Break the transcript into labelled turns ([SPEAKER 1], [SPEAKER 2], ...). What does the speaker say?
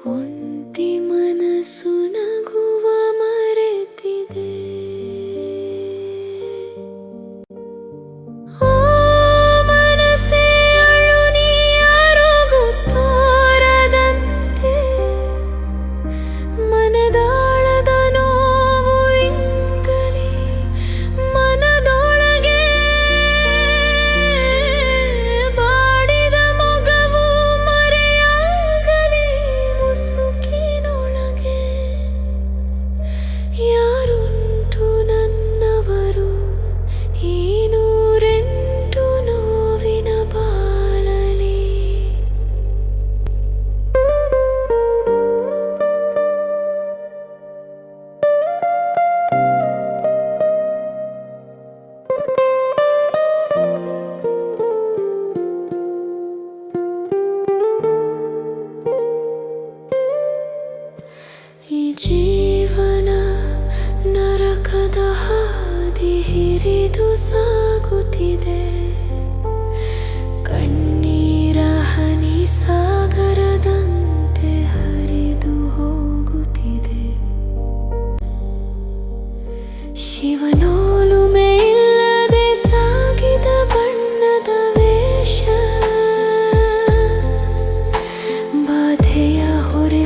[SPEAKER 1] ಒಂಟಿ ಮನಸ್ಸು ನಗುವ ಮರೆತಿದೆ. ಓ ಮನಸ್ಸೇ ಅಳು ನೀ ಯಾರಿಗೂ ತೋರದಂತೆ, ಮನದಾಳದ ನೋವು ಇಂಗಲಿ ಮನದೊಳಗೆ ಬಾಡಿದ ಮೊಗವು ಮರೆಯಾಗಲಿ ಮುಸುಕಿನೊಳಗೆ. ಯಾರುಂಟು ನನ್ನವರು ಈ ನೂರೆಂಟು ನೋವಿನ ಬಾಳಲಿ. ಈ ಜೀವನ ನರಕದ ಹಾದಿ ಹಿರಿದು ಸಾಗುತ್ತಿದೆ. ಕಣ್ಣೀರ ಹನಿ ಸಾಗರದಂತೆ ಹರಿದು ಹೋಗುತ್ತಿದೆ. ಶಿವನೋಲುಮೆ ಇಲ್ಲದೆ ಸಾಗಿದ ಬಣ್ಣದ ವೇಷ, ಬಾಧೆಯ ಹೊರೆ